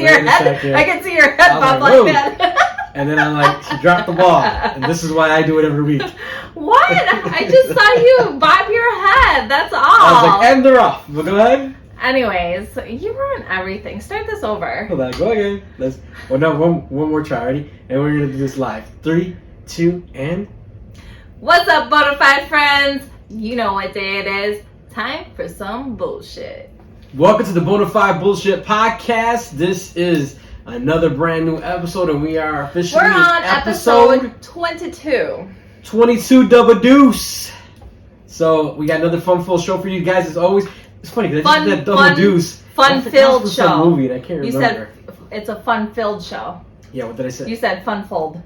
your head. I can see your head bob like that. And then I'm like, she dropped the ball. And this is why I do it every week. What? I just saw you bob your head. That's all. I was like, and they're off. But go ahead. Anyways, you ruined everything. Start this over. Hold on, go again. One more try, ready? And we're gonna do this live. 3, 2, and. What's up, Bona Fide friends? You know what day it is. Time for some bullshit. Welcome to the Bona Fide Bullshit Podcast. This is another brand new episode, and we are officially We're on episode 22. 22 double deuce. So we got another fun-filled show for you guys as always. It's funny because I just did that double deuce. Fun-filled show. Some movie and I can't remember. You said it's a fun-filled show. Yeah, what did I say? You said fun-fold.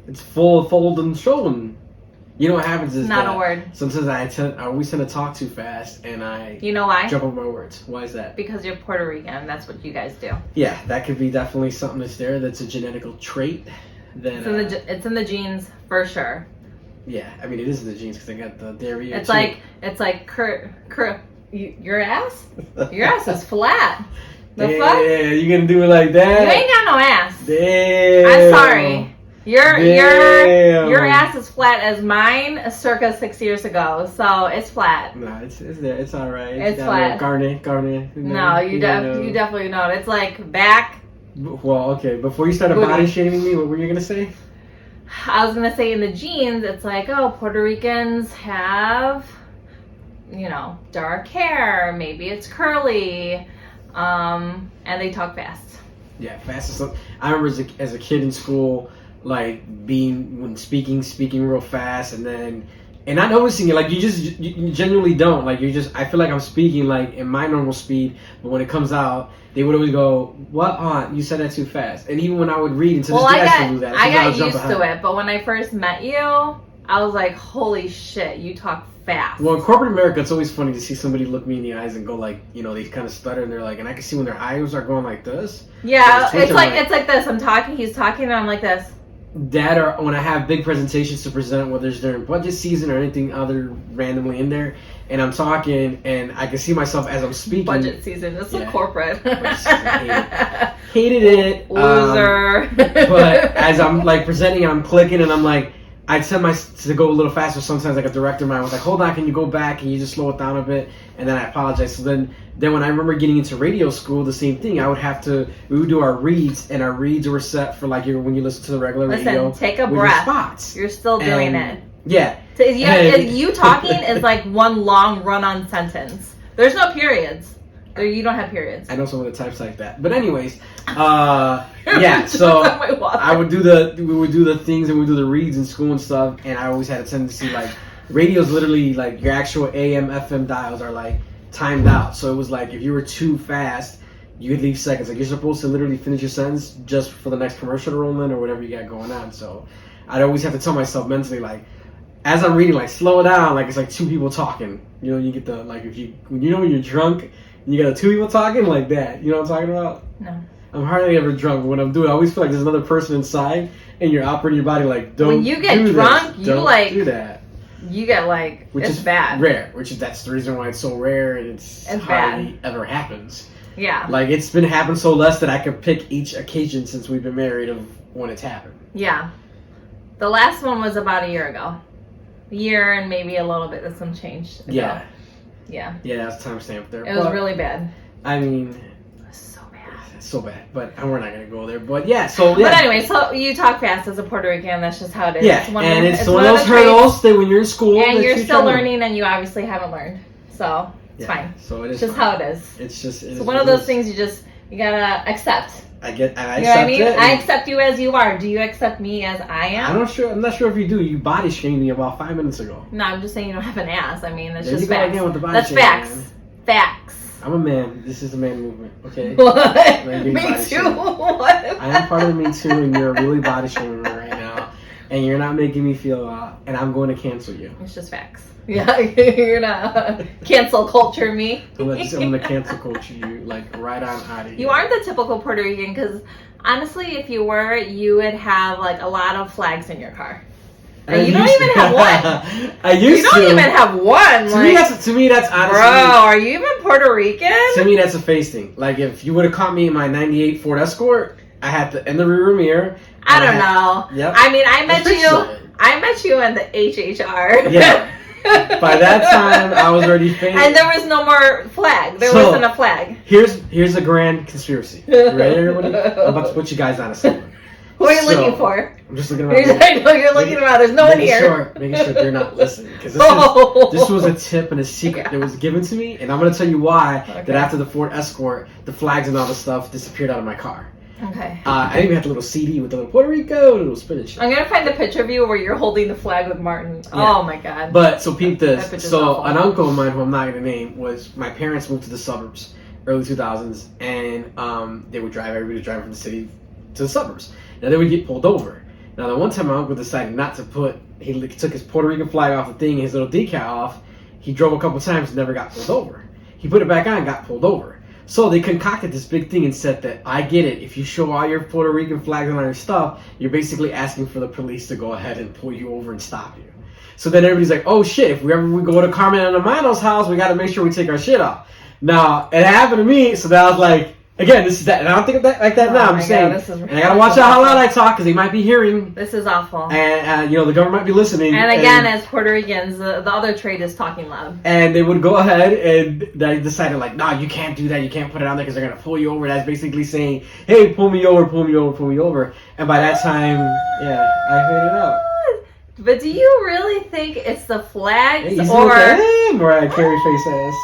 It's full fold and show. And you know what happens is not a word. Sometimes I always tend to talk too fast and I you know why? jump over my words. Why is that? Because you're Puerto Rican. That's what you guys do. Yeah, that could be definitely something that's there. That's a genetical trait. It's in the genes for sure. Yeah, I mean it is in the genes because I got the dairy. It's like Kurt. Your ass? Your ass is flat. The fuck? Yeah, you gonna do it like that? You ain't got no ass. Damn. I'm sorry. Your ass is flat as mine circa 6 years ago, so it's flat. No, it's there. It's all right. It's flat. Garnet. No, you definitely don't. It's like back. Well, okay. Before you started body shaming me, what were you gonna say? I was gonna say in the genes, it's like, oh, Puerto Ricans have, dark hair. Maybe it's curly, and they talk fast. Yeah, fast. I remember as a kid in school, like speaking real fast, and not noticing it. Like you genuinely don't. Like I feel like I'm speaking like in my normal speed, but when it comes out, they would always go, "What? You said that too fast." And even when I would read, and to this day I still do that. I got used to it, but when I first met you, I was like, "Holy shit, you talk fast." Well, in corporate America, it's always funny to see somebody look me in the eyes and go like, they kind of stutter, and they're like, and I can see when their eyes are going like this. Yeah, it's like this. I'm talking, he's talking, and I'm like this. That or when I have big presentations to present, whether it's during budget season or anything other randomly in there, and I'm talking and I can see myself as I'm speaking. Budget season, this is corporate. Hated it. Loser. But as I'm like presenting and I'm clicking and I'm like, I tend to go a little faster. Sometimes like a director of mine was like, hold on, can you go back? Can you just slow it down a bit? And then I apologize. So then when I remember getting into radio school, the same thing. We would do our reads, and our reads were set for like when you listen to the regular radio. Listen, take a breath. Spots. You're still doing it. Yeah. You talking is like one long run-on sentence. There's no periods. You don't have periods. I know some of the types like that. But anyways, yeah, so we would do the things and we would do the reads in school and stuff, and I always had a tendency like radio's literally like your actual AM, FM dials are like timed out. So it was like if you were too fast, you could leave seconds. Like you're supposed to literally finish your sentence just for the next commercial to roll in or whatever you got going on. So I'd always have to tell myself mentally like, as I'm reading, like slow it down, like it's like two people talking. You get the like when you're drunk. You got two people talking like that. You know what I'm talking about? No. I'm hardly ever drunk, but when I'm doing it, I always feel like there's another person inside, and you're operating your body like, don't do when you get drunk, you like do that. You get like, which it's is bad. Rare. That's the reason why it's so rare, and it's hardly bad. Ever happens. Yeah. Like it's been happened so less that I could pick each occasion since we've been married of when it's happened. Yeah. The last one was about a year ago. A year and maybe a little bit of some change ago. Yeah. Yeah. Yeah, that's timestamp there. It was really bad. I mean, so bad. So bad. But we're not gonna go there. But yeah, so yeah. But anyway, so you talk fast as a Puerto Rican. That's just how it is. Yeah, it's one of those hurdles that when you're in school, and you're still learning, and you obviously haven't learned. So it's fine. So it is just how it is. It's just it's one of those things you gotta accept. I accept what I mean? I accept you as you are. Do you accept me as I am? I'm not sure if you do. You body shamed me about 5 minutes ago. No, I'm just saying you don't have an ass. I mean, that's just just facts. Again with the body that's shaming, facts. Man. Facts. I'm a man. This is a man movement. Okay. What? Me too. What? I am part of the Me Too, and you're really body shaming me right now, and you're not making me feel. And I'm going to cancel you. It's just facts. Yeah, you're not cancel culture me. I'm gonna cancel culture you like right on out of here. You aren't the typical Puerto Rican because honestly, if you were, you would have like a lot of flags in your car. And you don't even have one. I used to. You don't even have one. To me, that's honestly. Bro, are you even Puerto Rican? To me, that's a face thing. Like, if you would have caught me in my 98 Ford Escort, I had the in the rear mirror. I don't know. Yep. I mean, I met you in the HHR. Yeah. By that time, I was already famous. And there was no more flag. There wasn't a flag. Here's a grand conspiracy. You ready, everybody? I'm about to put you guys on a something. What are you looking for? I'm just looking around. I know you're looking around. There's no one here. Making sure they're not listening. Because this was a tip and a secret that was given to me. And I'm going to tell you why that after the Ford Escort, the flags and all the stuff disappeared out of my car. Okay. I even had the little CD with the little Puerto Rico, the little spinach. I'm gonna find a picture of you where you're holding the flag with Martin. Yeah. Oh my god. But so peep this. So awful. An uncle of mine, who I'm not gonna name, was my parents moved to the suburbs, early 2000s, and they would drive everybody driving from the city to the suburbs. Now they would get pulled over. Now the one time my uncle decided not to he took his Puerto Rican flag off the thing, his little decal off. He drove a couple times, and never got pulled over. He put it back on, and got pulled over. So they concocted this big thing and said that, I get it, if you show all your Puerto Rican flags and all your stuff, you're basically asking for the police to go ahead and pull you over and stop you. So then everybody's like, oh shit, if we go to Carmen and Amano's house, we gotta make sure we take our shit off. Now, it happened to me, so then I was like, again, this is that, and I don't think of that like that now, I'm just saying. And I gotta watch out how loud I talk, because they might be hearing. This is awful. And, the government might be listening. And again, as Puerto Ricans, the other trait is talking loud. And they would go ahead and they decided, like, no, you can't do that, you can't put it on there because they're gonna pull you over. That's basically saying, hey, pull me over, pull me over, pull me over. And by that time, yeah, I figured it out. But do you really think it's the flags hey, or Mariah Carey face ass?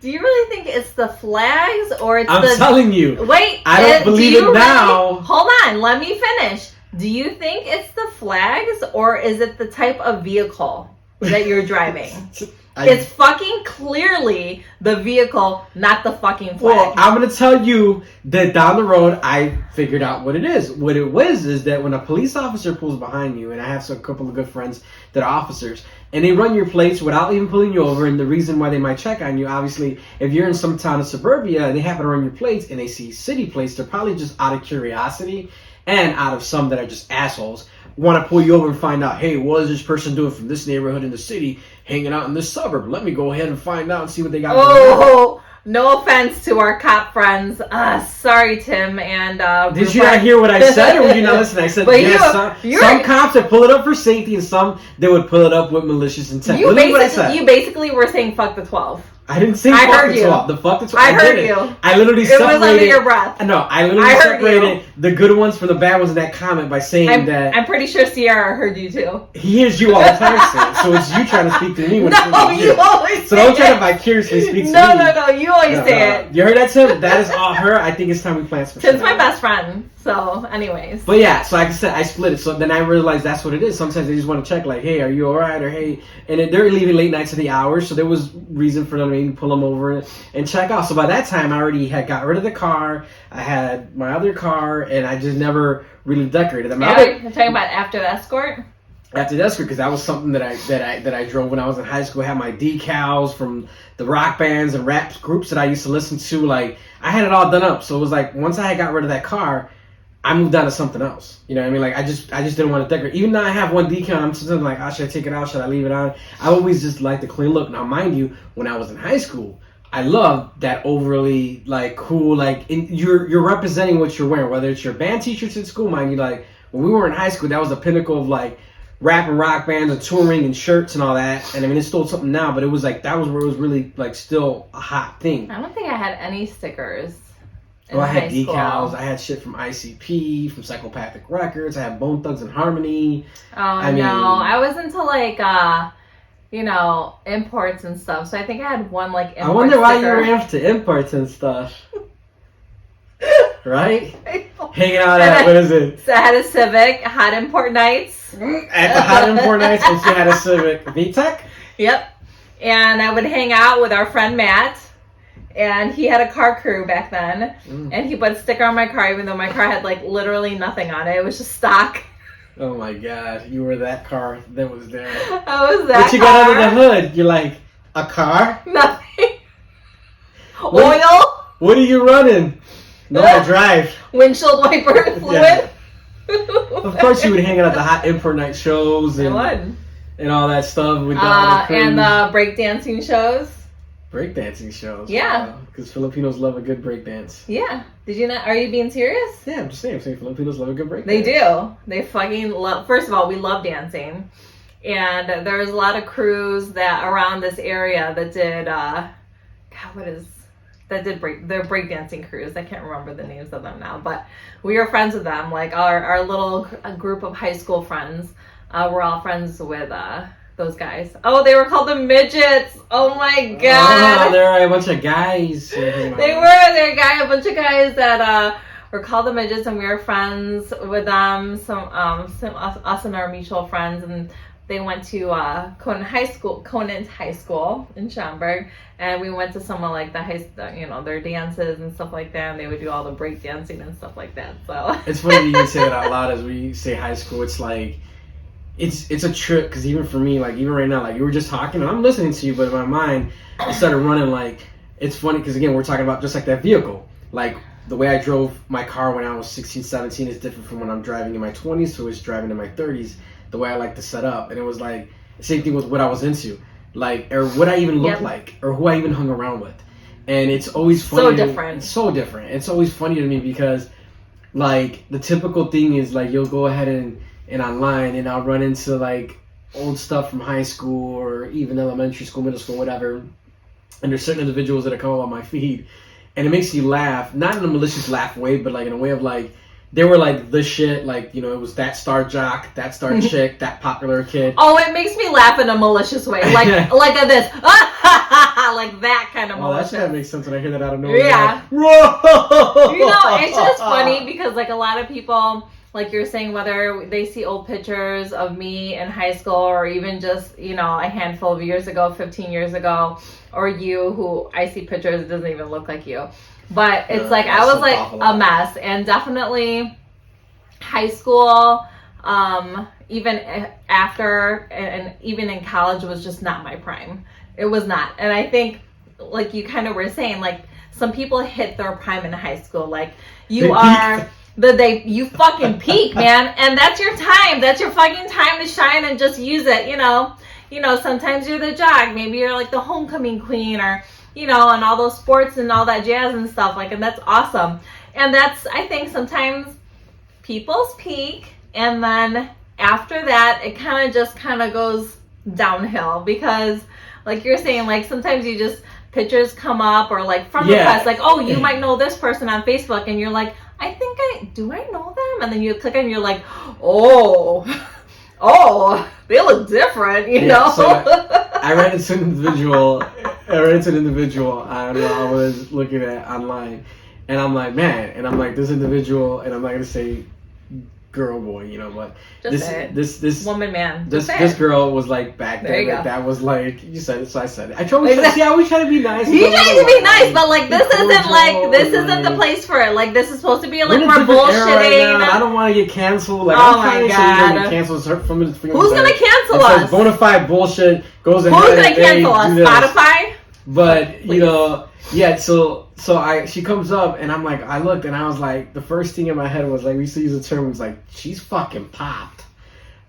Do you really think it's the flags or it's I'm telling you. Wait, I don't believe it now. Really? Hold on, let me finish. Do you think it's the flags or is it the type of vehicle that you're driving? It's fucking clearly the vehicle, not the fucking flag. Well, I'm going to tell you that down the road, I figured out what it is. What it was is that when a police officer pulls behind you, and I have a couple of good friends that are officers, and they run your plates without even pulling you over, and the reason why they might check on you, obviously, if you're in some town of suburbia and they happen to run your plates and they see city plates, they're probably just out of curiosity and out of some that are just assholes, want to pull you over and find out, hey, what is this person doing from this neighborhood in the city hanging out in this suburb? Let me go ahead and find out and see what they got. Oh, no offense to our cop friends. Sorry, Tim. And did you not hear what I said, or were you not listening? I said, yes, some cops would pull it up for safety, and some they would pull it up with malicious intent. You basically were saying fuck the 12. I didn't say fuck the 12. The fuck the 12. I heard you. I literally separated. It was under your breath. No, I literally separated the good ones from the bad ones in that comment by saying that. I'm pretty sure Sierra heard you too. He hears you all the time, so it's you trying to speak to me. When no, you always. So don't try to vicariously speak to me. No, you always say it. You heard that, Tim? That is all her. I think it's time we plan some. Tim's my best friend. So, anyways. But yeah, so like I said, I split it. So then I realized that's what it is. Sometimes they just want to check, like, hey, are you all right? Or hey, and they're leaving late nights to the hours, so there was reason for them to maybe pull them over and check out. So by that time, I already had got rid of the car. I had my other car, and I just never really decorated them. You're talking about after the Escort? After the Escort, because that was something that I drove when I was in high school. I had my decals from the rock bands and rap groups that I used to listen to. Like, I had it all done up. So it was like, once I had got rid of that car, I moved on to something else. You know what I mean? Like, I just didn't want to decorate. Even though I have one decal, I'm just like, oh, should I take it out? Should I leave it on? I always just like the clean look. Now, mind you, when I was in high school, I loved that overly, like, cool, like, you're representing what you're wearing. Whether it's your band t-shirts at school, mind you, like, when we were in high school, that was the pinnacle of, like, rap and rock bands and touring and shirts and all that. And I mean, it's still something now, but it was like, that was where it was really, like, still a hot thing. I don't think I had any stickers. I had decals. I had shit from ICP, from Psychopathic Records. I had Bone Thugs and Harmony. Oh, I was into, like, imports and stuff. So I think I had one, like, import I wonder why sticker. you were into imports and stuff. Right? Hanging out at, what is it? So I had a Civic, Hot Import Nights. At the Hot Import Nights, when she had a Civic VTEC? Yep. And I would hang out with our friend Matt. And he had a car crew back then. And he put a sticker on my car, even though my car had, like, literally nothing on it. It was just stock. Oh my god, you were that car that was there. I was that What you got under the hood? You're like, a car? Nothing. Oil? What are you running? No, I drive. Windshield wiper fluid? Yeah. Of course, you would hang out at the hot import night shows and all that stuff with and breakdancing shows. Breakdancing shows. Yeah. Because Filipinos love a good breakdance. Yeah. Did you not? Are you being serious? Yeah, I'm just saying. Filipinos love a good breakdance. They do. They fucking love. First of all, we love dancing, and there's a lot of crews that around this area that did. They're breakdancing crews. I can't remember the names of them now, but we were friends with them. Like our little group of high school friends. We're all friends with those guys. Oh, they were called the midgets. Oh my god. Oh, there are a bunch of guys. They're a bunch of guys that were called the midgets, and we were friends with them. Some us and our mutual friends, and they went to Conant High School in Schaumburg, and we went to some of like their dances and stuff like that, and they would do all the break dancing and stuff like that. So it's funny that you say it out loud as we say high school. It's like it's a trip, because even for me, like even right now, like you were just talking and I'm listening to you, but in my mind it started running. Like it's funny because again, we're talking about just like that vehicle. Like the way I drove my car when I was 16, 17 is different from when I'm driving in my 20s to was driving in my 30s. The way I like to set up, and it was like the same thing with what I was into, like or what I even looked like or who I even hung around with. And it's always funny. So different. It's so different. It's always funny to me because like the typical thing is like you'll go ahead and online, and I'll run into like old stuff from high school or even elementary school, middle school, whatever. And there's certain individuals that come up on my feed, and it makes you laugh, not in a malicious laugh way, but like in a way of like they were like the shit, like it was that star jock, that star chick, that popular kid. Oh, it makes me laugh in a malicious way, like at this, like that kind of malicious. That shit makes sense when I hear that out of nowhere. Yeah. Like, It's just funny because like a lot of people. Like you're saying, whether they see old pictures of me in high school or even just, a handful of years ago, 15 years ago, or you who I see pictures, it doesn't even look like you. But it's like I was like a mess. And definitely high school, even after and even in college was just not my prime. It was not. And I think like you kind of were saying, like some people hit their prime in high school. Like you you fucking peak, man, and that's your time. That's your fucking time to shine and just use it. Sometimes you're the jock, maybe you're like the homecoming queen, or and all those sports and all that jazz and stuff. Like, and that's awesome. And that's, I think, sometimes people's peak, and then after that, it kind of goes downhill because, like you're saying, like sometimes you just pictures come up or like from the press, like, oh, you might know this person on Facebook, and you're like, do I know them? And then you click and you're like, oh, they look different, know? So I ran into an individual, I was looking at online, and I'm like, man, and I'm like, this individual, and I'm not going to say girl, boy, but this woman, man, this girl was like back then, like, that was like, you said it, so I said it. I always try to be nice. You try to be nice, but like this isn't the place for it. Like this is supposed to be like more bullshitting. Right, I don't want to get canceled. Like, oh my god, get canceled. Who's gonna cancel us? Bona Fide bullshit goes ahead. Who's gonna cancel us? Spotify. But So she comes up, and I'm like, I looked, and I was like, the first thing in my head was like, we used to use the term, was like, she's fucking popped.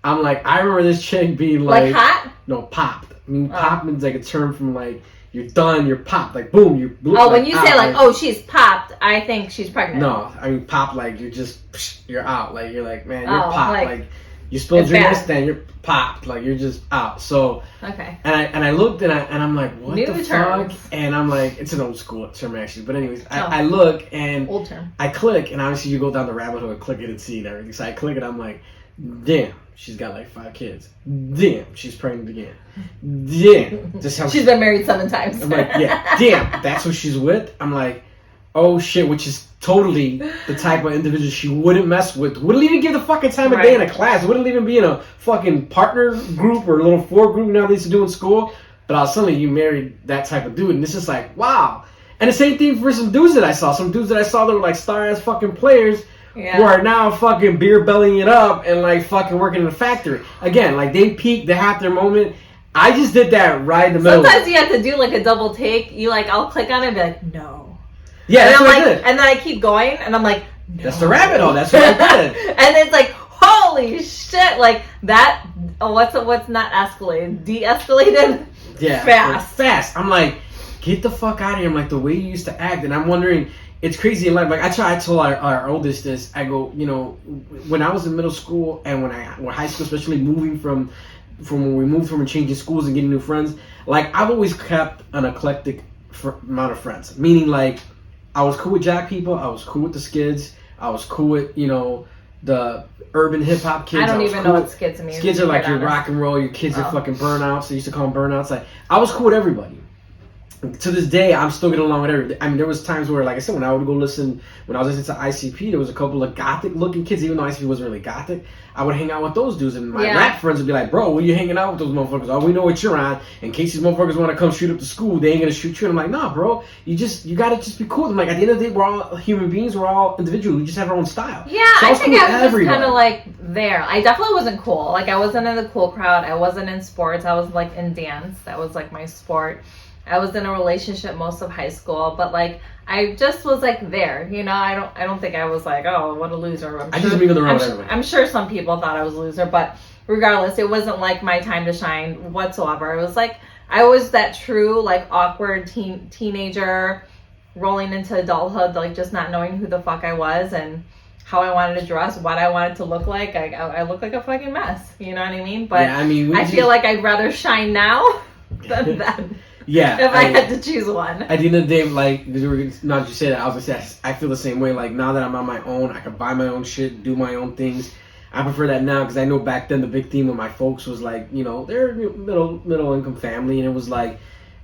I'm like, I remember this chick being like hot? No, popped. I mean, pop means like a term from like, you're done, you're popped, like boom, you blew. Oh, when you say like, oh, she's popped, I think she's pregnant. No, I mean pop, like you're out, like you're like, man, you're popped, like you spilled your mist, then you're popped, like you're just out. So okay. And I looked and I'm like, what New the terms. fuck? And I'm like, it's an old school term actually. But anyways, I look and old term. I click, and obviously you go down the rabbit hole and click it and see and everything. So I click it, I'm like, damn, she's got like 5 kids. Damn, she's pregnant again. Damn, this how she's been married 7 times. I'm like, yeah, damn, that's who she's with. I'm like, oh shit, which is totally the type of individual she wouldn't mess with. Wouldn't even give the fucking time of day in a class. Wouldn't even be in a fucking partner group or a little 4 group now they used to do in school. But all of a sudden you married that type of dude, and it's just like, wow. And the same thing for some dudes that I saw. Some dudes that I saw that were like star ass fucking players who are now fucking beer bellying it up and like fucking working in a factory. Again, like they peaked, they had their moment. I just did that right in the middle. Sometimes you have to do like a double take. I'll click on it and be like, no. Yeah, and that's I'm what like, I did. and then I keep going, and I'm like, No. That's the rabbit hole. That's what I did. And it's like, holy shit, like that. Oh, what's not escalated? De-escalated. Yeah, fast. I'm like, get the fuck out of here. I'm like, the way you used to act, and I'm wondering. It's crazy in life. Like I told our oldest this. I go, when I was in middle school and when high school, especially moving from when we moved from and changing schools and getting new friends. Like I've always kept an eclectic amount of friends. Meaning, like I was cool with Jack people. I was cool with the Skids. I was cool with the urban hip hop kids. I don't even know what Skids mean. Skids are like your rock and roll. Your kids are fucking burnouts. They used to call them burnouts. Like I was cool with everybody. To this day, I'm still getting along with everybody. I mean, there was times where, like I said, when I would go listen, when I was listening to ICP, there was a couple of gothic-looking kids, even though ICP wasn't really gothic. I would hang out with those dudes, and my rap friends would be like, bro, what are you hanging out with those motherfuckers? Oh, we know what you're on. In case these motherfuckers want to come shoot up the school, they ain't going to shoot you. And I'm like, nah, bro, you got to just be cool. I'm like, at the end of the day, we're all human beings. We're all individuals. We just have our own style. Yeah, so I think I was just kind of like there. I definitely wasn't cool. Like, I wasn't in the cool crowd. I wasn't in sports. I was, like, in dance. That was, like, my sport. I was in a relationship most of high school, but like I just was like there, I don't think I was like, oh, what a loser. I'm sure some people thought I was a loser, but regardless, it wasn't like my time to shine whatsoever. It was like I was that true like awkward teenager rolling into adulthood, like just not knowing who the fuck I was and how I wanted to dress, what I wanted to look like. I look like a fucking mess, you know what I mean? But yeah, I feel like I'd rather shine now than then. Yeah. If I had to choose one. At the end of the day, like, not just say that, I was gonna say, I feel the same way. Like, now that I'm on my own, I can buy my own shit, do my own things. I prefer that now because I know back then the big theme of my folks was like, they're middle income family, and it was like,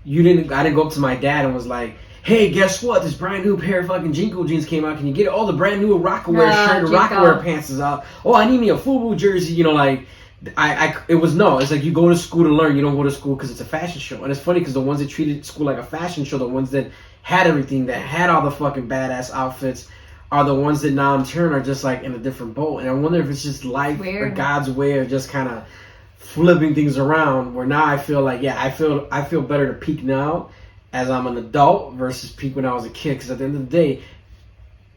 I didn't go up to my dad and was like, hey, guess what? This brand new pair of fucking Jinko jeans came out. Can you get it? Oh, the brand new Rockaware shirt, Rockaware pants is out. Oh, I need me a FUBU jersey, like. It's like you go to school to learn. You don't go to school because it's a fashion show. And it's funny because the ones that treated school like a fashion show, the ones that had everything, that had all the fucking badass outfits, are the ones that now in turn are just like in a different boat. And I wonder if it's just life or God's way of just kind of flipping things around. Where now I feel like, I feel better to peak now as I'm an adult versus peak when I was a kid. Because at the end of the day,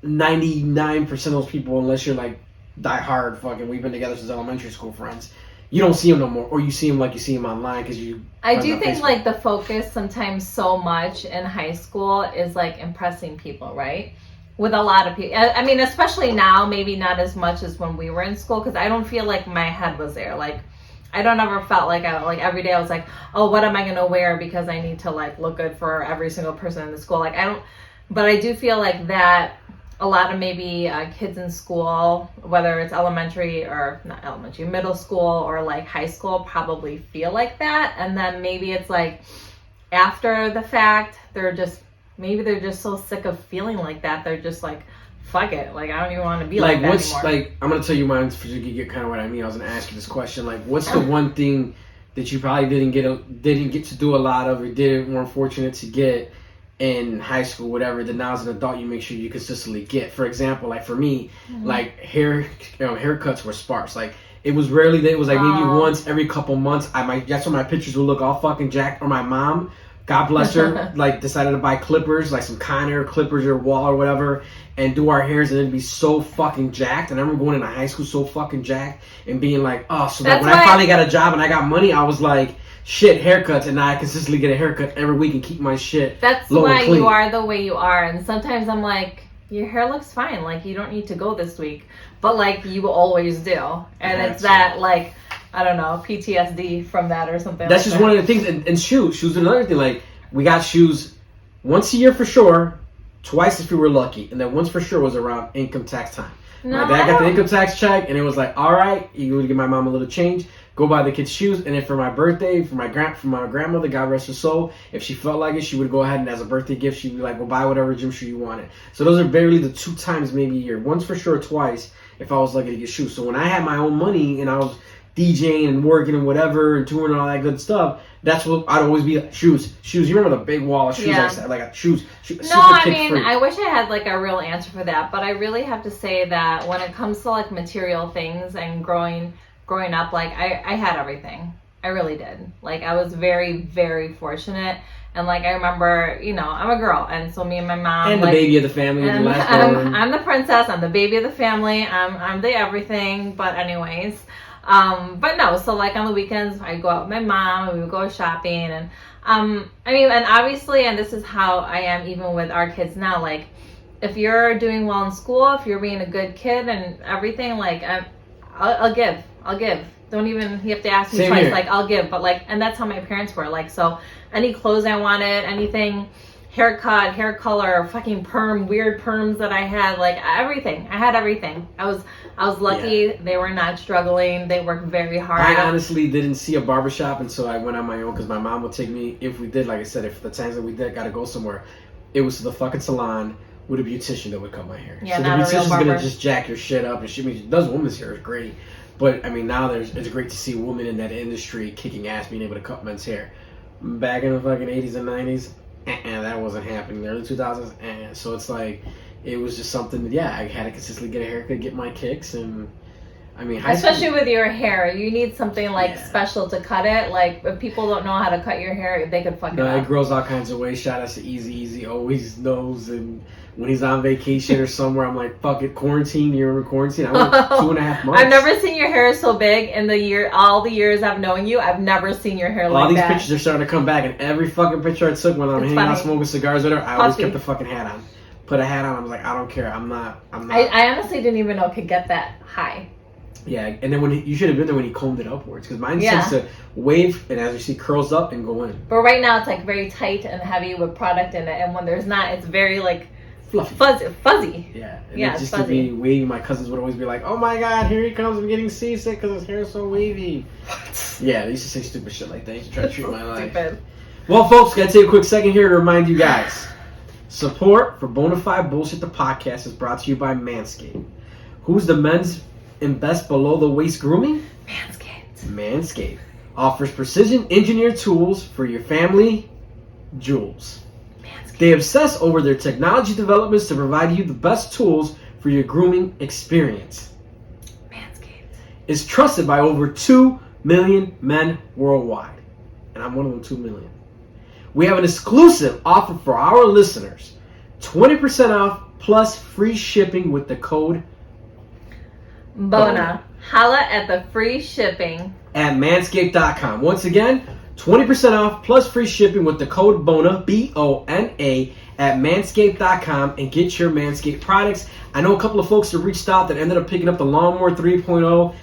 99% of those people, unless you're like die hard fucking we've been together since elementary school friends, you don't see them no more, or you see them like you see them online because I do think Facebook. Like the focus sometimes so much in high school is like impressing people, right? With a lot of people, I mean, especially now, maybe not as much as when we were in school, because I don't feel like my head was there. Like I don't ever felt like every day I was like, oh, what am I gonna wear because I need to like look good for every single person in the school. Like but I do feel like that a lot of maybe kids in school, whether it's elementary or not elementary, middle school or like high school, probably feel like that. And then maybe it's like after the fact, they're just so sick of feeling like that. They're just like, fuck it. Like, I don't even want to be like that anymore. Like, I'm going to tell you mine so you get kind of what I mean. I was going to ask you this question. Like, what's the one thing that you probably didn't get to do a lot of, or weren't fortunate to get in high school, whatever, that now as an adult you make sure you consistently get? For example, like for me, like haircuts were sparse. Like it was rarely that it was like maybe once every couple months. That's when my pictures would look all fucking jacked. Or my mom, God bless her, like decided to buy clippers, like some Conair clippers or Wall or whatever, and do our hairs, and it'd be so fucking jacked. And I remember going into high school so fucking jacked and being like, oh, so that when I finally got a job and I got money, I was like, shit, haircuts, and now I consistently get a haircut every week and keep my shit. That's why you are the way you are. And sometimes I'm like, your hair looks fine. Like, you don't need to go this week. But, like, you always do. And it's that, like, I don't know, PTSD from that or something. That's just one of the things. And shoes. Shoes are another thing. Like, we got shoes once a year for sure, twice if we were lucky. And then once for sure was around income tax time. My dad got the income tax check, and it was like, all right, you would give my mom a little change. Go buy the kids shoes, and then for my birthday, for my grandmother, God rest her soul, if she felt like it, she would go ahead and as a birthday gift, she'd be like, well, buy whatever gym shoe you wanted. So those are barely the 2 times maybe a year. Once for sure, twice if I was lucky to get shoes. So when I had my own money and I was DJing and working and whatever and touring and all that good stuff, that's what I'd always be like, shoes. You remember the big wall of shoes I said, like shoes. No, I mean, free. I wish I had like a real answer for that, but I really have to say that when it comes to like material things and growing up, like I had everything. I really did. Like I was very, very fortunate. And like I remember, you know, I'm a girl, and so me and my mom, and like, the baby of the family, and the last born. I'm the princess, I'm the baby of the family, I'm the everything. But anyways, but no, so like on the weekends I go out with my mom and we would go shopping, and I mean, and obviously, and this is how I am even with our kids now, like if you're doing well in school, if you're being a good kid and everything, like I'll give. Don't even you have to ask me Same twice. here. Like I'll give, but like, and that's how my parents were. Like, so any clothes I wanted, anything, haircut, hair color, fucking perm, weird perms that I had, like everything. I had everything. I was lucky. Yeah. They were not struggling. They worked very hard. I honestly didn't see a barbershop until I went on my own because my mom would take me, if we did, like I said, if the times that we did gotta go somewhere, it was to the fucking salon with a beautician that would cut my hair. Yeah, so the not a real beautician's barber. gonna just jack your shit up, and she does women's hair, is great. But I mean, now it's great to see women in that industry kicking ass, being able to cut men's hair. Back in the fucking 80s and 90s, that wasn't happening. The early 2000s, so it's like, it was just something that, yeah, I had to consistently get a haircut, get my kicks, and I mean, especially with your hair, you need something like Yeah. special to cut it. Like if people don't know how to cut your hair, they could fuck it No, it up. grows all kinds of ways. Shout out to Easy always knows. And when he's on vacation or somewhere, I'm like, fuck it, quarantine. You remember quarantine? I went 2.5 months. I've never seen your hair so big in all the years I've known you. I've never seen your hair like all these that. pictures are starting to come back, and every fucking picture I took when I'm It's hanging out funny. smoking cigars with her, I always Puffy. kept the fucking hat on. Put a hat on. I was like, I don't care. I'm not. I honestly didn't even know it could get that high. Yeah, and then you should have been there when he combed it upwards, because mine Yeah. tends to wave, and as you see, curls up and go in. But right now it's like very tight and heavy with product in it, and when there's not, it's very like Fluffy. fuzzy. Yeah, and Yeah, it just it's to fuzzy. be wavy. My cousins would always be like, "Oh my God, here he comes! I'm getting seasick because his hair is so wavy." Yeah, they used to say stupid shit like that. They used to try to treat my life. Stupid. Well, folks, gotta take a quick second here to remind you guys: support for Bona Fide Bullshit the podcast is brought to you by Manscape. Who's the men's and best below the waist grooming? Manscape offers precision engineered tools for your family jewels. They obsess over their technology developments to provide you the best tools for your grooming experience. Manscaped. Is trusted by over 2 million men worldwide. And I'm one of them 2 million. We have an exclusive offer for our listeners. 20% off plus free shipping with the code Bona. Holla at the free shipping. at manscaped.com. Once again, 20% off plus free shipping with the code BONA, B-O-N-A, at manscaped.com, and get your Manscaped products. I know a couple of folks that reached out that ended up picking up the Lawnmower 3.0.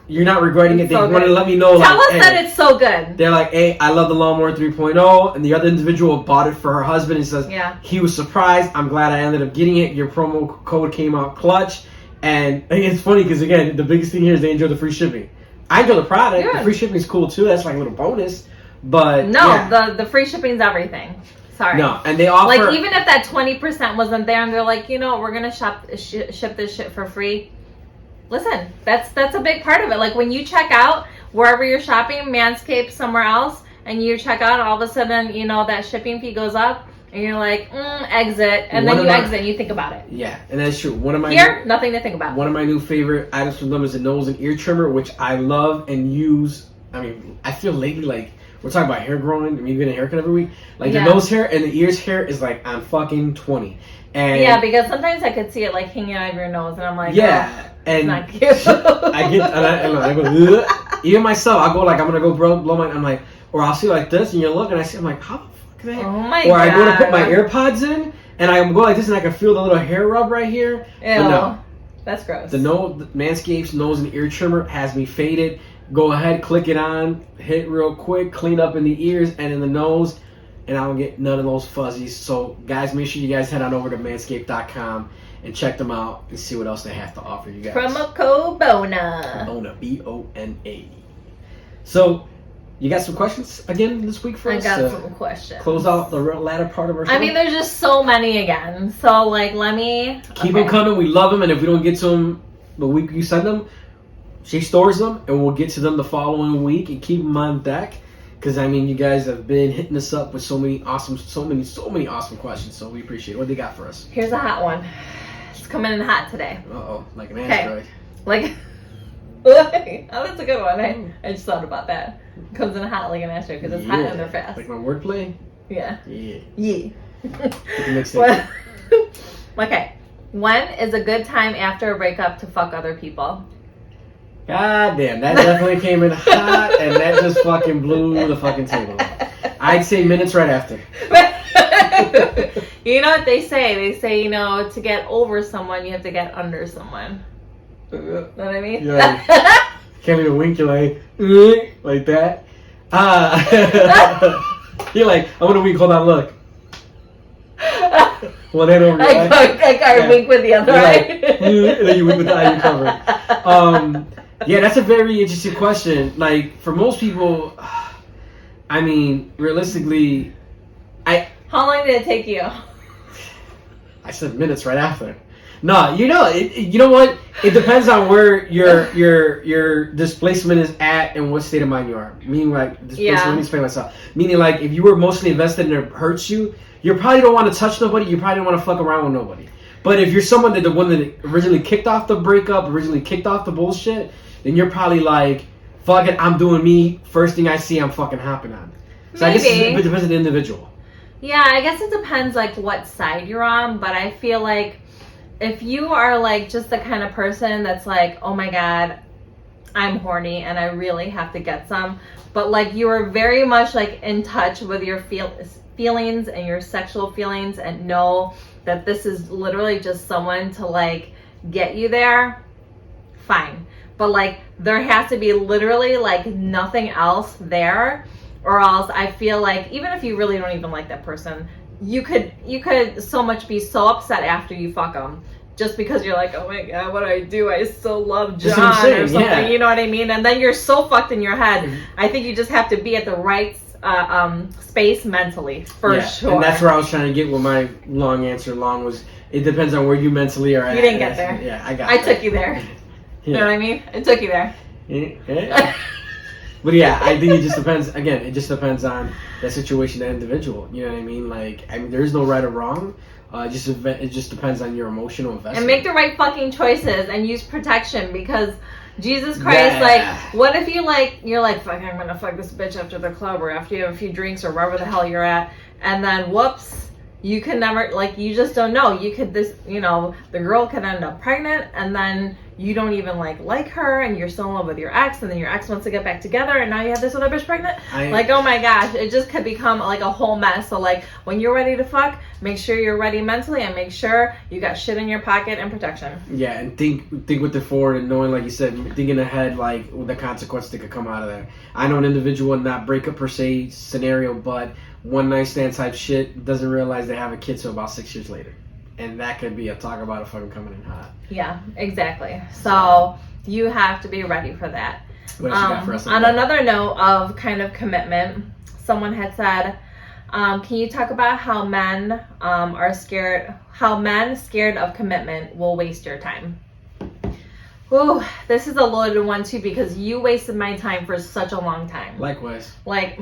You're not regretting it. They So wanted to good. let me know. Tell us hey, that it's so good. they're like, hey, I love the Lawnmower 3.0. And the other individual bought it for her husband and says Yeah. he was surprised. I'm glad I ended up getting it. Your promo code came out clutch. And it's funny because, again, the biggest thing here is they enjoy the free shipping. I enjoy the product. Good. The free shipping is cool, too. That's like a little bonus. But, No, yeah. the free shipping's everything. Sorry. No, and they offer... Like, even if that 20% wasn't there and they're like, you know, we're going to ship this shit for free. Listen, that's a big part of it. Like, when you check out wherever you're shopping, Manscaped, somewhere else, and you check out, all of a sudden, you know, that shipping fee goes up, and you're like, exit, and then you exit and you think about it. Yeah, and that's true. One of my Nothing to think about. One of my new favorite items from them is a nose and ear trimmer, which I love and use. I mean, I feel lately like we're talking about hair growing. I mean, getting a haircut every week. Like Yeah. the nose hair and the ears hair is like on fucking 20. And Yeah, because sometimes I could see it like hanging out of your nose, and I'm like, yeah, and not cute. I go, ugh. Even myself, I go like I'm gonna go blow my. I'm like, or I'll see like this, and you look, and I see, I'm like, how the fuck is that? Oh my or god. I go to put my AirPods in, and I go like this, and I can feel the little hair rub right here. Ew, But no, that's gross. the Manscaped's nose and ear trimmer has me faded. Go ahead, click it on, hit real quick, clean up in the ears and in the nose, and I don't get none of those fuzzies. So, guys, make sure you guys head on over to manscaped.com and check them out and see what else they have to offer you guys. Promo code Bona. Bona, B-O-N-A. So, you got some questions again this week for I us? got some questions. Close out the latter part of our show. I mean, there's just so many again. So, like, let me... Keep them coming. We love them. And if we don't get to them the week you send them, she stores them, and we'll get to them the following week and keep them on deck. Because, I mean, you guys have been hitting us up with so many awesome questions. So we appreciate it. What they got for us? Here's a hot one. It's coming in hot today. Uh-oh, like an Okay. asteroid. Like... oh, that's a good one. I just thought about that. Comes in hot like an asteroid because it's hot and they're fast. Like my wordplay? Yeah. Yeah. Yeah. Mixtape. Okay. When is a good time after a breakup to fuck other people? God damn, that definitely came in hot, and that just fucking blew the fucking table. I'd say minutes right after. You know what they say? They say, you know, to get over someone, you have to get under someone. Know what I mean? Yeah. Can't even wink, you're like that. You're like, I'm gonna wink, hold on, look. One hand over your eye. I wink with the other eye. Like, and then you wink with the eye you covered. Yeah, that's a very interesting question. Like, for most people, I mean, realistically, How long did it take you? I said minutes right after. No, you know what? It depends on where your displacement is at and what state of mind you are. Meaning, like, displacement. Let me explain myself. Meaning, like, if you were emotionally invested and it hurts you, you probably don't want to touch nobody. You probably don't want to fuck around with nobody. But if you're someone that the one that originally kicked off the breakup, originally kicked off the bullshit, then you're probably like, fuck it, I'm doing me. First thing I see, I'm fucking hopping on. So Maybe. I guess it depends on the individual. Yeah, I guess it depends, like, what side you're on. But I feel like if you are, like, just the kind of person that's like, oh my god, I'm horny and I really have to get some. But, like, you are very much, like, in touch with your feelings and your sexual feelings and know that this is literally just someone to, like, get you there, fine. But, like, there has to be literally, like, nothing else there, or else I feel like even if you really don't even like that person, you could so much be so upset after you fuck them just because you're like, oh my god, what do I do? I still love John or something. Yeah. You know what I mean? And then you're so fucked in your head. I think you just have to be at the right space mentally for sure. And that's where I was trying to get with my long answer. Long was it depends on where you mentally are at. You didn't get there. Yeah, I took you there. You know what I mean? I took you there. Yeah. But yeah, I think it just depends. Again, it just depends on the situation, the individual. You know what I mean? Like, I mean, there's no right or wrong. It just depends on your emotional investment. And make the right fucking choices and use protection because Jesus Christ, like, what if you're like, fuck, I'm gonna fuck this bitch after the club or after you have a few drinks or wherever the hell you're at, and then whoops, you can never, like, you just don't know. You could the girl could end up pregnant and then you don't even like her and you're still in love with your ex and then your ex wants to get back together and now you have this other bitch pregnant. Like, oh my gosh, it just could become like a whole mess. So, like, when you're ready to fuck, make sure you're ready mentally and make sure you got shit in your pocket and protection. Yeah, and think with the forward and knowing, like you said, thinking ahead, like the consequences that could come out of there. I know an individual, not breakup per se scenario, but one night stand type shit, doesn't realize they have a kid till about 6 years later. And that could be a talk about a fucking coming in hot. Yeah, exactly. So you have to be ready for that. What else you got for us? On another note of kind of commitment, someone had said, can you talk about how men scared of commitment will waste your time? Ooh, this is a loaded one too because you wasted my time for such a long time. Likewise. Like,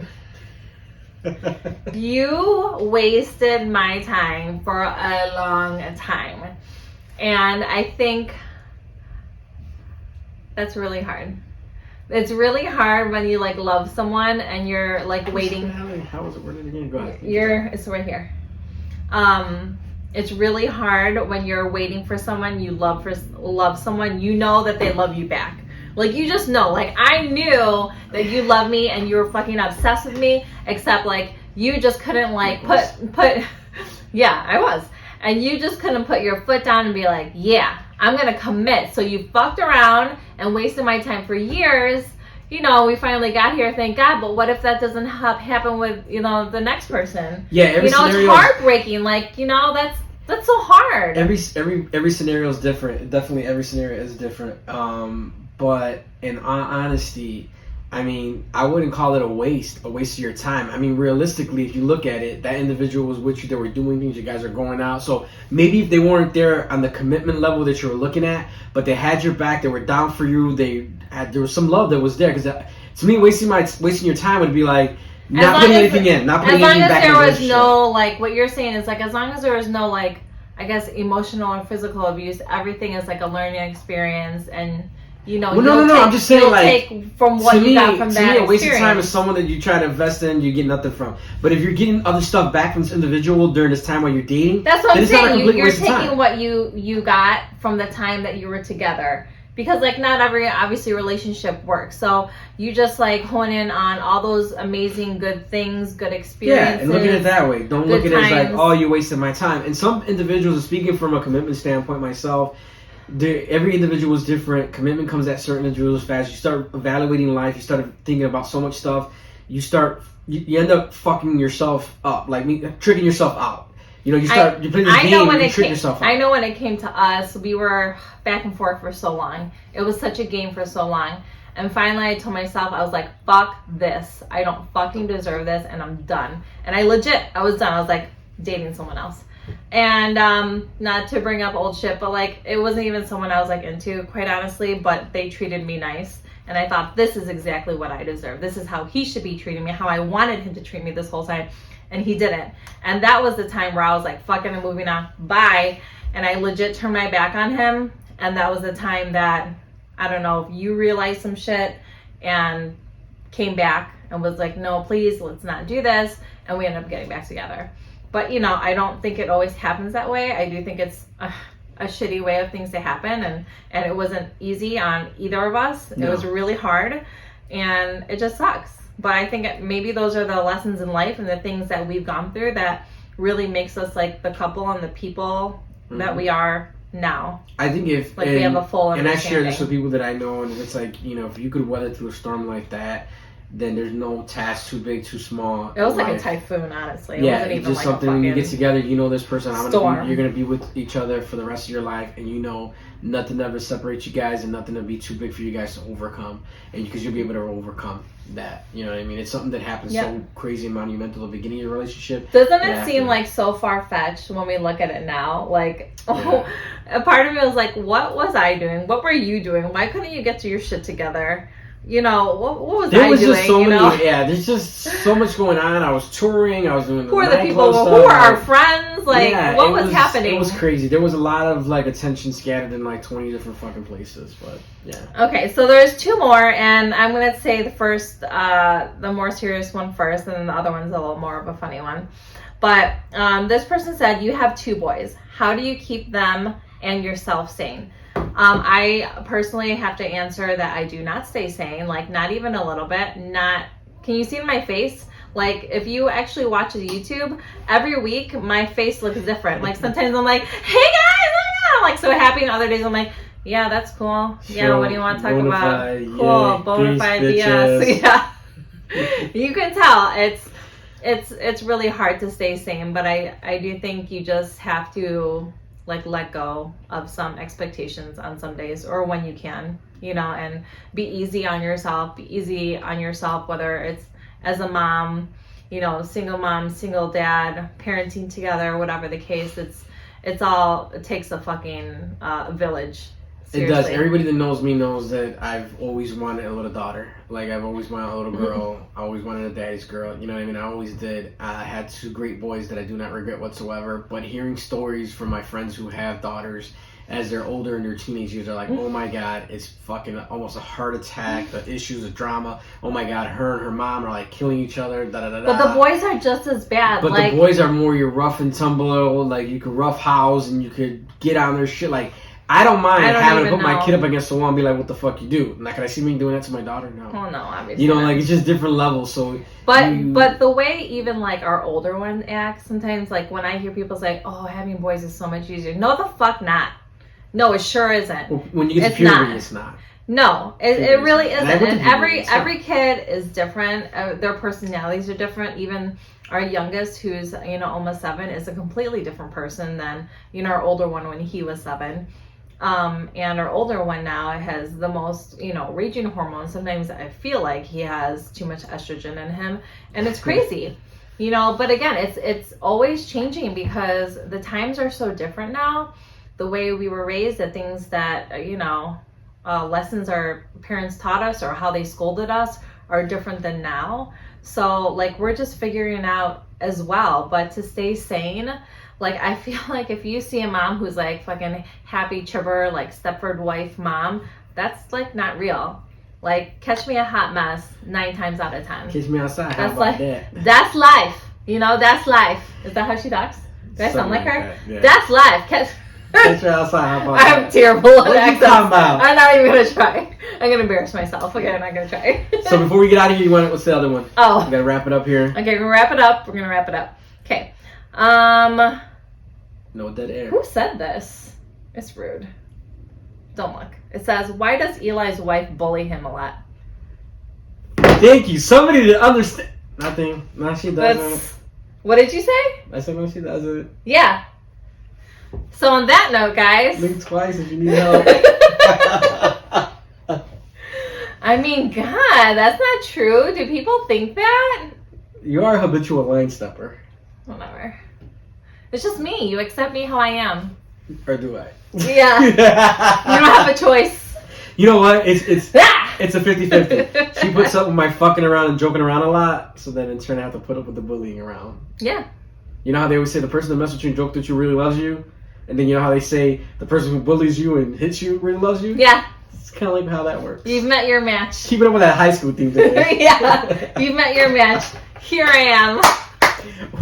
you wasted my time for a long time. And I think that's really hard. It's really hard when you, like, love someone and you're, like, waiting. How was it worded again? Go ahead. It's right here. It's really hard when you're waiting for someone you love someone, you know that they love you back. Like, you just know. Like, I knew that you love me and you were fucking obsessed with me, except, like, you just couldn't, like, put yeah, I was. And you just couldn't put your foot down and be like, yeah, I'm going to commit. So you fucked around and wasted my time for years. You know, we finally got here, thank God. But what if that doesn't happen with, the next person? Yeah, every scenario. It's heartbreaking. Like, that's so hard. Every scenario is different. Definitely every scenario is different. But in honesty, I mean, I wouldn't call it a waste of your time. I mean, realistically, if you look at it, that individual was with you, they were doing things, you guys are going out. So maybe if they weren't there on the commitment level that you were looking at, but they had your back, they were down for you, there was some love that was there. Because to me, wasting your time would be like, not putting anything in, not putting anything back in the relationship. As long as there was no, like, what you're saying is, like, as long as there was no, like, I guess, emotional or physical abuse, everything is like a learning experience, and you know, well, no. I'm just saying, like, take from what you got from that a waste of time is someone that you try to invest in, you get nothing from. But if you're getting other stuff back from this individual during this time while you're dating, that's what I'm saying. You're waste taking what you got from the time that you were together. Because, like, not every, obviously, relationship works. So you just, like, hone in on all those amazing good things, good experiences. Yeah, and look at it that way. Don't look at it as like, oh, you wasted my time. And some individuals, speaking from a commitment standpoint myself, every individual is different. Commitment comes at certain individuals fast. You start evaluating life. You start thinking about so much stuff. You end up fucking yourself up, like tricking yourself out. You know, you're playing this game and you trick yourself out. I know when it came to us, we were back and forth for so long. It was such a game for so long. And finally I told myself, I was like, fuck this. I don't fucking deserve this, and I'm done. And I was done. I was like dating someone else. And not to bring up old shit, but like it wasn't even someone I was like into, quite honestly, but they treated me nice. And I thought, this is exactly what I deserve. This is how he should be treating me, how I wanted him to treat me this whole time. And he didn't. And that was the time where I was like, fucking, I'm moving on. Bye. And I legit turned my back on him. And that was the time that, I don't know, if you realized some shit and came back and was like, no, please, let's not do this. And we ended up getting back together. But, you know, I don't think it always happens that way. I do think it's a shitty way of things to happen. And it wasn't easy on either of us. No. It was really hard. And it just sucks. But I think maybe those are the lessons in life and the things that we've gone through that really makes us like the couple and the people that we are now. I think if like we have a full understanding. And I share this with people that I know, and it's like, you know, if you could weather through a storm like that, then there's no task too big, too small. It was like a typhoon, honestly. It yeah, wasn't even just like something when you get together, you know this person, you're gonna be with each other for the rest of your life, and you know nothing ever separates you guys, and nothing will be too big for you guys to overcome, and because you'll be able to overcome that. You know what I mean? It's something that happens so crazy and monumental at the beginning of your relationship. Doesn't it seem like so far fetched when we look at it now? Like, a part of me was like, what was I doing? What were you doing? Why couldn't you get to your shit together? You know, what was I doing? There's just so much going on. I was touring. I was doing who are the people? Who are our friends? Like, what was happening? It was crazy. There was a lot of like attention scattered in like 20 different fucking places. But yeah. Okay, so there's two more, and I'm gonna say the first, the more serious one first, and then the other one's a little more of a funny one. But this person said, you have two boys. How do you keep them and yourself sane? I personally have to answer that I do not stay sane, like not even a little bit. Can you see in my face? Like if you actually watch the YouTube, every week my face looks different. Like sometimes I'm like, hey guys, I'm like so happy, and other days I'm like, yeah, that's cool. Yeah, what do you want to talk about? Cool, bona fide BS. Yeah. You can tell it's really hard to stay sane, but I do think you just have to like let go of some expectations on some days, or when you can, you know, and be easy on yourself, whether it's as a mom, you know, single mom, single dad, parenting together, whatever the case. It takes a fucking village. Seriously. It does. Everybody that knows me knows that I've always wanted a little daughter. Like, I've always wanted a little girl. I always wanted a daddy's girl. You know what I mean? I always did. I had two great boys that I do not regret whatsoever. But hearing stories from my friends who have daughters as they're older in their teenage years, they're like, oh my God, it's fucking almost a heart attack. The issues, the drama. Oh my God, her and her mom are like killing each other. Da da da da. But the boys are just as bad. But the boys are more your rough and tumble. Like, you could rough house and you could get on their shit. Like, I don't mind having to put my kid up against the wall and be like, what the fuck you do? Like, can I see me doing that to my daughter? No. Oh, no, obviously. You know, like, it's just different levels. So, But the way even, like, our older one acts, sometimes, like, when I hear people say, oh, having boys is so much easier. No, the fuck not. No, it sure isn't. Well, when you get to puberty, it's not. No, it really isn't. And every kid is different. Their personalities are different. Even our youngest, who's, you know, almost 7, is a completely different person than, you know, our older one when he was 7. And our older one now has the most, you know, raging hormones. Sometimes I feel like he has too much estrogen in him, and it's crazy, you know. But again, it's always changing because the times are so different now. The way we were raised, the things that, you know, lessons our parents taught us or how they scolded us are different than now. So like we're just figuring out as well. But to stay sane, like, I feel like if you see a mom who's like fucking happy chipper, like Stepford wife mom, that's like not real. Like, catch me a hot mess 9 times out of 10. Catch me outside. How That's about like that? that's life. You know, that's life. Is that how she talks? Do I sound like her? That, yeah. That's life. Catch me outside. How about I'm that? terrible at What are you accents. talking about? I'm not even gonna try. I'm gonna embarrass myself. Okay, I'm not gonna try. So before we get out of here, what's the other one? Oh. We gotta wrap it up here. Okay, we're gonna wrap it up. Okay. No dead air. Who said this? It's rude. Don't look. It says, why does Eli's wife bully him a lot? Thank you. Somebody to understand. Nothing. No, she doesn't. What did you say? I said no, she doesn't. Yeah. So on that note, guys. Blink twice if you need help. I mean, God, that's not true. Do people think that? You are a habitual line stepper. Whatever. It's just me. You accept me how I am. Or do I? Yeah. You don't have a choice. You know what? It's a 50-50. She puts up with my fucking around and joking around a lot, so then in turn I have to put up with the bullying around. Yeah. You know how they always say the person that messes with you and jokes with you really loves you? And then you know how they say the person who bullies you and hits you really loves you? Yeah. It's kind of like how that works. You've met your match. Keep it up with that high school theme today. Yeah. You've met your match. Here I am.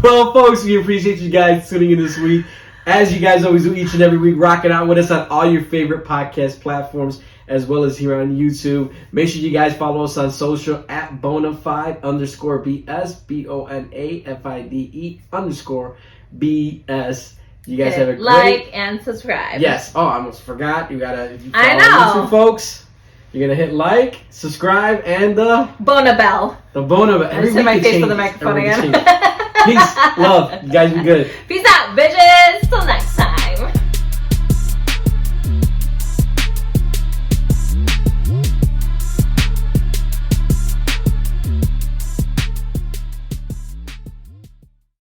Well, folks, we appreciate you guys tuning in this week. As you guys always do each and every week, rocking out with us on all your favorite podcast platforms, as well as here on YouTube. Make sure you guys follow us on social at Bona Fide _BS, BONAFIDE_BS. You guys have a great... Like and subscribe. Yes. Oh, I almost forgot. You gotta... If you I follow know. YouTube, folks, you're gonna hit like, subscribe, and the... Bona Bell. The Bona Bell. I just hit my face with the microphone again. Peace. Love. You guys be good. Peace out, bitches.